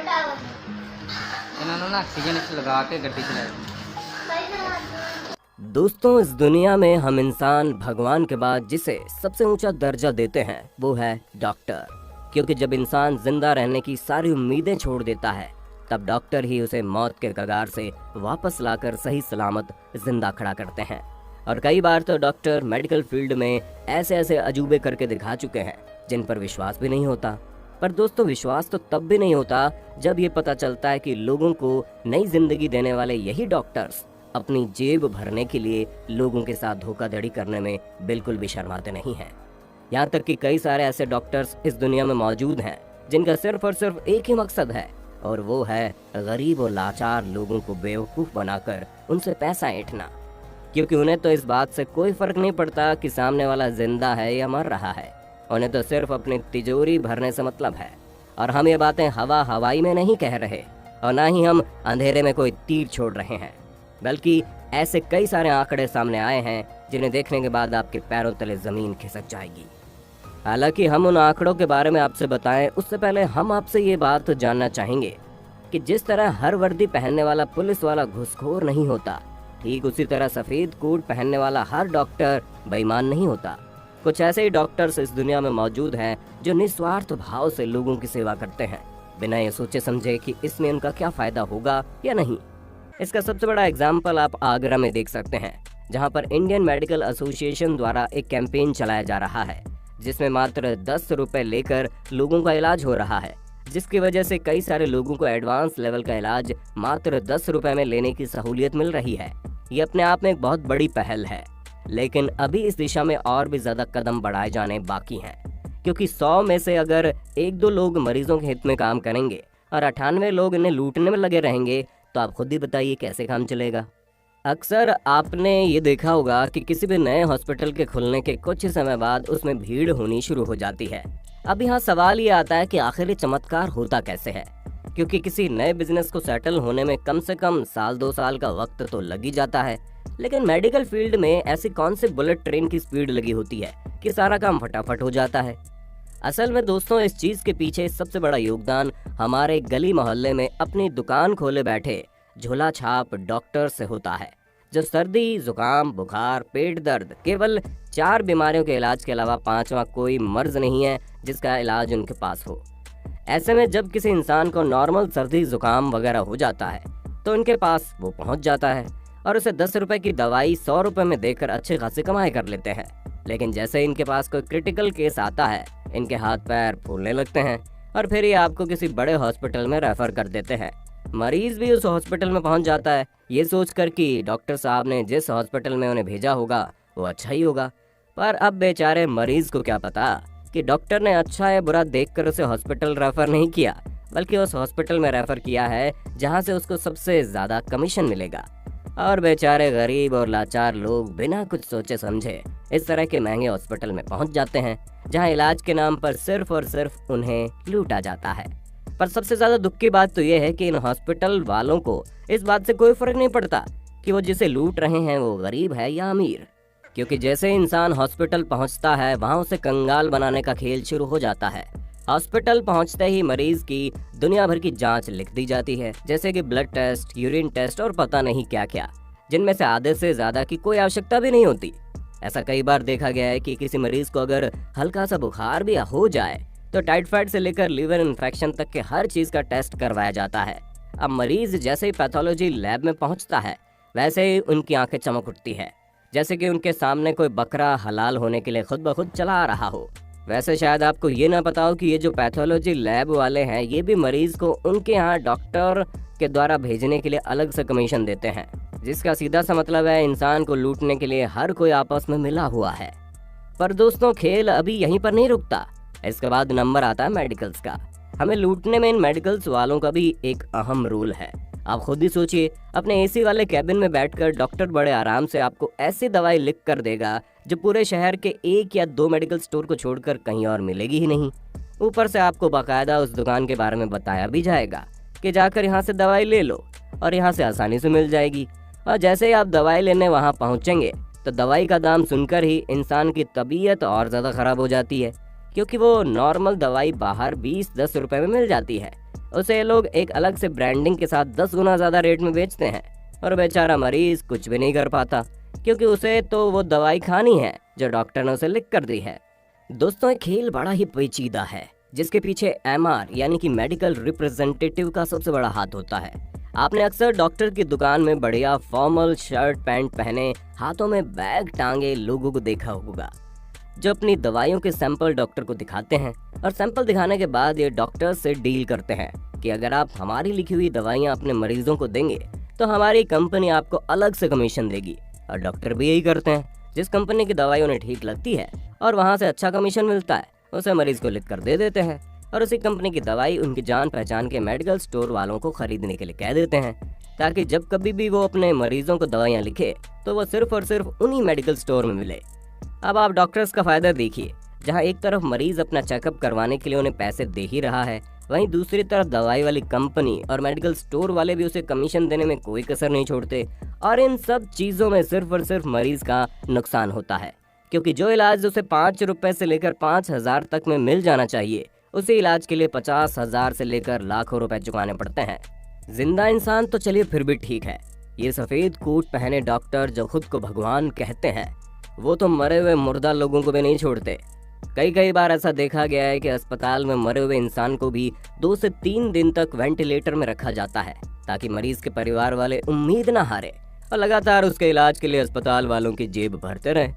इन्होंने ना ऑक्सीजन लगा के गड्डी चलाई। दोस्तों, इस दुनिया में हम इंसान भगवान के बाद जिसे सबसे ऊंचा दर्जा देते हैं वो है डॉक्टर। क्योंकि जब इंसान जिंदा रहने की सारी उम्मीदें छोड़ देता है तब डॉक्टर ही उसे मौत के कगार से वापस लाकर सही सलामत जिंदा खड़ा करते हैं। और कई बार तो डॉक्टर मेडिकल फील्ड में ऐसे ऐसे अजूबे करके दिखा चुके हैं जिन पर विश्वास भी नहीं होता। पर दोस्तों, विश्वास तो तब भी नहीं होता जब ये पता चलता है कि लोगों को नई जिंदगी देने वाले यही डॉक्टर्स अपनी जेब भरने के लिए लोगों के साथ धोखाधड़ी करने में बिल्कुल भी शर्माते नहीं हैं। यहाँ तक कि कई सारे ऐसे डॉक्टर्स इस दुनिया में मौजूद हैं जिनका सिर्फ और सिर्फ एक ही मकसद है, और वो है गरीब और लाचार लोगों को बेवकूफ़ बनाकर उनसे पैसा ऐंठना। क्योंकि उन्हें तो इस बात से कोई फर्क नहीं पड़ता कि सामने वाला जिंदा है या मर रहा है, उन्हें तो सिर्फ अपनी तिजोरी भरने से मतलब है। और हम ये बातें हवाई में नहीं कह रहे, और ना ही हम अंधेरे में कोई तीर छोड़ रहे हैं, बल्कि ऐसे कई सारे आंकड़े सामने आए हैं जिन्हें देखने के बाद आपके पैरों तले जमीन खिसक जाएगी। हालांकि हम उन आंकड़ों के बारे में आपसे बताएं उससे पहले हम आपसे ये बात जानना चाहेंगे कि जिस तरह हर वर्दी पहनने वाला पुलिस वाला घूसखोर नहीं होता, ठीक उसी तरह सफेद कोट पहनने वाला हर डॉक्टर बेईमान नहीं होता। कुछ ऐसे ही डॉक्टर्स इस दुनिया में मौजूद हैं जो निस्वार्थ भाव से लोगों की सेवा करते हैं, बिना ये सोचे समझे कि इसमें उनका क्या फायदा होगा या नहीं। इसका सबसे बड़ा एग्जाम्पल आप आगरा में देख सकते हैं, जहां पर इंडियन मेडिकल एसोसिएशन द्वारा एक कैंपेन चलाया जा रहा है जिसमें मात्र 10 रुपए लेकर लोगों का इलाज हो रहा है, जिसकी वजह से कई सारे लोगों को एडवांस लेवल का इलाज मात्र 10 रुपए में लेने की सहूलियत मिल रही है। ये अपने आप में एक बहुत बड़ी पहल है, लेकिन अभी इस दिशा में और भी ज्यादा कदम बढ़ाए जाने बाकी हैं, क्योंकि 100 में से अगर 1-2 लोग मरीजों के हित में काम करेंगे और 98 लोग इन्हें लूटने में लगे रहेंगे तो आप खुद ही बताइए कैसे काम चलेगा। अक्सर आपने ये देखा होगा कि किसी भी नए हॉस्पिटल के खुलने के कुछ ही समय बाद उसमें भीड़ होनी शुरू हो जाती है। अब यहाँ सवाल ये आता है कि आखिर ये चमत्कार होता कैसे है, क्योंकि किसी नए बिजनेस को सेटल होने में कम से कम 1-2 साल का वक्त तो लग ही जाता है, लेकिन मेडिकल फील्ड में ऐसी कौन सी बुलेट ट्रेन की स्पीड लगी होती है कि सारा काम फटाफट हो जाता है। असल में दोस्तों, इस चीज के पीछे सबसे बड़ा योगदान हमारे गली मोहल्ले में अपनी दुकान खोले बैठे झोला छाप डॉक्टर से होता है, जो सर्दी, जुकाम, बुखार, पेट दर्द, केवल 4 बीमारियों के इलाज के अलावा 5वां कोई मर्ज नहीं है जिसका इलाज उनके पास हो। ऐसे में जब किसी इंसान को नॉर्मल सर्दी, जुकाम वगैरह हो जाता है तो उनके पास वो पहुंच जाता है और उसे 10 रुपए की दवाई 100 रुपए में देकर अच्छे खासी कमाई कर लेते हैं। लेकिन जैसे इनके पास कोई क्रिटिकल केस आता है, इनके हाथ पैर फूलने लगते हैं और फिर ये आपको किसी बड़े हॉस्पिटल में रेफर कर देते हैं। मरीज भी उस हॉस्पिटल में पहुंच जाता है ये सोचकर कि डॉक्टर साहब ने जिस हॉस्पिटल में उन्हें भेजा होगा वो अच्छा ही होगा। पर अब बेचारे मरीज को क्या पता कि डॉक्टर ने अच्छा या बुरा देखकर उसे हॉस्पिटल रेफर नहीं किया, बल्कि उस हॉस्पिटल में रेफर किया है जहां से उसको सबसे ज्यादा कमीशन मिलेगा। और बेचारे गरीब और लाचार लोग बिना कुछ सोचे समझे इस तरह के महंगे हॉस्पिटल में पहुंच जाते हैं जहां इलाज के नाम पर सिर्फ और सिर्फ उन्हें लूटा जाता है। पर सबसे ज्यादा दुख की बात तो यह है कि इन हॉस्पिटल वालों को इस बात से कोई फर्क नहीं पड़ता कि वो जिसे लूट रहे हैं वो गरीब है या अमीर, क्योंकि जैसे इंसान हॉस्पिटल पहुंचता है वहां उसे कंगाल बनाने का खेल शुरू हो जाता है। हॉस्पिटल पहुंचते ही मरीज की दुनिया भर की जांच लिख दी जाती है, जैसे कि ब्लड टेस्ट, यूरिन टेस्ट और पता नहीं क्या क्या, जिनमें से आधे से ज्यादा की कोई आवश्यकता भी नहीं होती। ऐसा कई बार देखा गया है कि किसी मरीज को अगर हल्का सा बुखार भी हो जाए तो टाइफाइड से लेकर लीवर इन्फेक्शन तक के हर चीज का टेस्ट करवाया जाता है। अब मरीज जैसे ही पैथोलॉजी लैब में पहुंचता है वैसे ही उनकी आंखें चमक उठती है, जैसे कि उनके सामने कोई बकरा हलाल होने के लिए खुद ब खुद चला आ रहा हो। वैसे शायद आपको ये ना पता हो कि ये जो पैथोलॉजी लैब वाले हैं ये भी मरीज को उनके यहाँ डॉक्टर के द्वारा भेजने के लिए अलग से कमीशन देते हैं, जिसका सीधा सा मतलब है इंसान को लूटने के लिए हर कोई आपस में मिला हुआ है। पर दोस्तों, खेल अभी यहीं पर नहीं रुकता। इसके बाद नंबर आता है मेडिकल्स का। हमें लूटने में इन मेडिकल्स वालों का भी एक अहम रोल है। आप खुद ही सोचिए, अपने एसी वाले कैबिन में बैठकर डॉक्टर बड़े आराम से आपको ऐसी दवाई लिख कर देगा जो पूरे शहर के 1 या 2 मेडिकल स्टोर को छोड़कर कहीं और मिलेगी ही नहीं। ऊपर से आपको बाकायदा उस दुकान के बारे में बताया भी जाएगा कि जाकर यहाँ से दवाई ले लो और यहाँ से आसानी से मिल जाएगी। और जैसे ही आप दवाई लेने वहाँ पहुँचेंगे तो दवाई का दाम सुनकर ही इंसान की तबीयत और ज़्यादा ख़राब हो जाती है, क्योंकि वो नॉर्मल दवाई बाहर 20-10 रुपए में मिल जाती है, उसे ये लोग एक अलग से ब्रांडिंग के साथ 10 गुना ज़्यादा रेट में बेचते हैं और बेचारा मरीज कुछ भी नहीं कर पाता, क्योंकि उसे तो वो दवाई खानी है जो डॉक्टर ने उसे लिख कर दी है। दोस्तों, ये खेल बड़ा ही पेचीदा है जिसके पीछे MR यानी कि मेडिकल रिप्रेजेंटेटिव का सबसे बड़ा हाथ होता है। आपने अक्सर डॉक्टर की दुकान में बढ़िया फॉर्मल शर्ट पैंट पहने, हाथों में बैग टांगे लोगों को देखा होगा, जो अपनी दवाइयों के सैंपल डॉक्टर को दिखाते हैं और सैंपल दिखाने के बाद ये डॉक्टर से डील करते हैं कि अगर आप हमारी लिखी हुई दवाइयाँ अपने मरीजों को देंगे तो हमारी कंपनी आपको अलग से कमीशन देगी। और डॉक्टर भी यही करते हैं, जिस कंपनी की दवाई उन्हें ठीक लगती है और वहाँ से अच्छा कमीशन मिलता है उसे मरीज को लिख कर दे देते हैं और उसी कंपनी की दवाई उनकी जान पहचान के मेडिकल स्टोर वालों को खरीदने के लिए कह देते हैं, ताकि जब कभी भी वो अपने मरीजों को दवाइयाँ लिखे तो वो सिर्फ और सिर्फ उन्हीं मेडिकल स्टोर में मिले। अब आप डॉक्टर्स का फायदा देखिए, जहाँ एक तरफ मरीज अपना चेकअप करवाने के लिए उन्हें पैसे दे ही रहा है, वहीं दूसरी तरफ दवाई वाली कंपनी और मेडिकल स्टोर वाले भी उसे कमीशन देने में कोई कसर नहीं छोड़ते। और इन सब चीज़ों में सिर्फ और सिर्फ मरीज का नुकसान होता है, क्योंकि जो इलाज उसे 5 रुपए से लेकर 5,000 तक में मिल जाना चाहिए, उसी इलाज के लिए 50,000 से लेकर लाखों रुपए चुकाने पड़ते हैं। जिंदा इंसान तो चलिए फिर भी ठीक है, ये सफ़ेद कोट पहने डॉक्टर जो खुद को भगवान कहते हैं, वो तो मरे हुए मुर्दा लोगों को भी नहीं छोड़ते। कई बार ऐसा देखा गया है कि अस्पताल में मरे हुए इंसान को भी 2 से 3 दिन तक वेंटिलेटर में रखा जाता है, ताकि मरीज के परिवार वाले उम्मीद ना हारे और लगातार उसके इलाज के लिए अस्पताल वालों की जेब भरते रहें।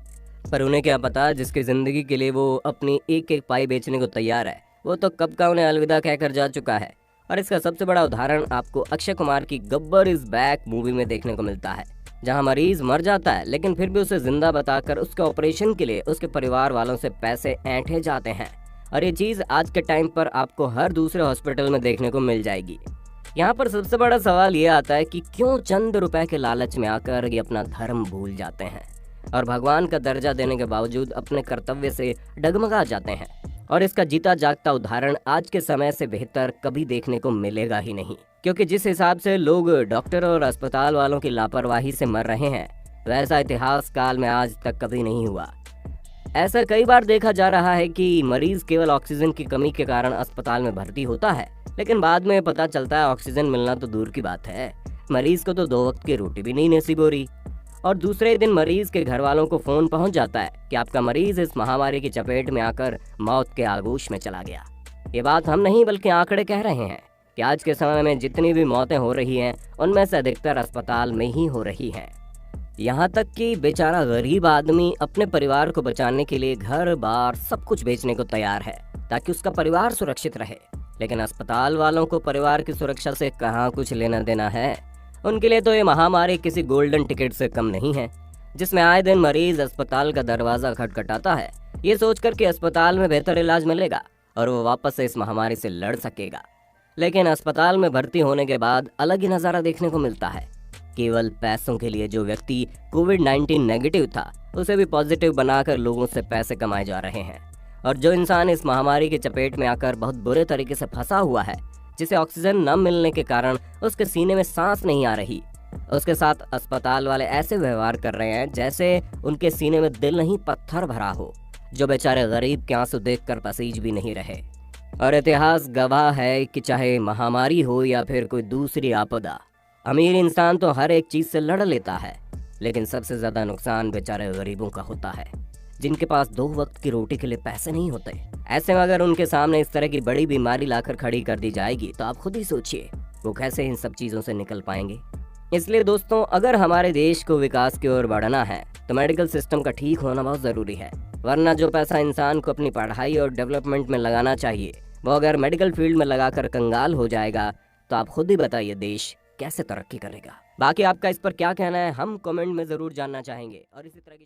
पर उन्हें क्या पता, जिसकी ज़िंदगी के लिए वो अपनी एक एक पाई बेचने को तैयार है, वो तो कब का उन्हें अलविदा कहकर जा चुका है। और इसका सबसे बड़ा उदाहरण आपको अक्षय कुमार की गब्बर इज बैक मूवी में देखने को मिलता है, जहां मरीज मर जाता है लेकिन फिर भी उसे जिंदा बताकर उसके ऑपरेशन के लिए उसके परिवार वालों से पैसे ऐंठे जाते हैं। और ये चीज़ आज के टाइम पर आपको हर दूसरे हॉस्पिटल में देखने को मिल जाएगी। यहाँ पर सबसे बड़ा सवाल ये आता है कि क्यों चंद रुपए के लालच में आकर ये अपना धर्म भूल जाते हैं और भगवान का दर्जा देने के बावजूद अपने कर्तव्य से डगमगा जाते हैं। और इसका जीता जागता उदाहरण आज के समय से बेहतर कभी देखने को मिलेगा ही नहीं, क्योंकि जिस हिसाब से लोग डॉक्टर और अस्पताल वालों की लापरवाही से मर रहे हैं, वैसा इतिहास काल में आज तक कभी नहीं हुआ। ऐसा कई बार देखा जा रहा है कि मरीज केवल ऑक्सीजन की कमी के कारण अस्पताल में भर्ती होता है, लेकिन बाद में पता चलता है ऑक्सीजन मिलना तो दूर की बात है, मरीज को तो 2 वक्त की रोटी भी नहीं नसीब हो रही। और दूसरे दिन मरीज के घर वालों को फोन पहुंच जाता है कि आपका मरीज इस महामारी की चपेट में आकर मौत के आगोश में चला गया। ये बात हम नहीं बल्कि आंकड़े कह रहे हैं कि आज के समय में जितनी भी मौतें हो रही हैं, उनमें से अधिकतर अस्पताल में ही हो रही हैं। यहाँ तक कि बेचारा गरीब आदमी अपने परिवार को बचाने के लिए घर बार सब कुछ बेचने को तैयार है ताकि उसका परिवार सुरक्षित रहे, लेकिन अस्पताल वालों को परिवार की सुरक्षा से कहाँ कुछ लेना देना है। उनके लिए तो ये महामारी किसी गोल्डन टिकट से कम नहीं है, जिसमें आए दिन मरीज अस्पताल का दरवाजा खटखटाता है, ये सोचकर कि अस्पताल में बेहतर इलाज मिलेगा और वो वापस से इस महामारी से लड़ सकेगा। लेकिन अस्पताल में भर्ती होने के बाद अलग ही नज़ारा देखने को मिलता है। केवल पैसों के लिए जो व्यक्ति कोविड-19 नेगेटिव था, उसे भी पॉजिटिव बनाकर लोगों से पैसे कमाए जा रहे हैं। और जो इंसान इस महामारी की चपेट में आकर बहुत बुरे तरीके से फंसा हुआ है, जिसे ऑक्सीजन न मिलने के कारण उसके सीने में सांस नहीं आ रही, उसके साथ अस्पताल वाले ऐसे व्यवहार कर रहे हैं जैसे उनके सीने में दिल नहीं पत्थर भरा हो, जो बेचारे गरीब के आंसू देखकर पसीज भी नहीं रहे। और इतिहास गवाह है कि चाहे महामारी हो या फिर कोई दूसरी आपदा, अमीर इंसान तो हर एक चीज से लड़ लेता है, लेकिन सबसे ज्यादा नुकसान बेचारे गरीबों का होता है, जिनके पास 2 वक्त की रोटी के लिए पैसे नहीं होते। ऐसे में अगर उनके सामने इस तरह की बड़ी बीमारी लाकर खड़ी कर दी जाएगी तो आप खुद ही सोचिए वो कैसे इन सब चीज़ों से निकल पाएंगे। इसलिए दोस्तों, अगर हमारे देश को विकास की ओर बढ़ना है तो मेडिकल सिस्टम का ठीक होना बहुत ज़रूरी है, वरना जो पैसा इंसान को अपनी पढ़ाई और डेवलपमेंट में लगाना चाहिए, वो अगर मेडिकल फील्ड में लगाकर कंगाल हो जाएगा तो आप खुद ही बताइए देश कैसे तरक्की करेगा। बाकी आपका इस पर क्या कहना है, हम कमेंट में ज़रूर जानना चाहेंगे। और इसी तरह की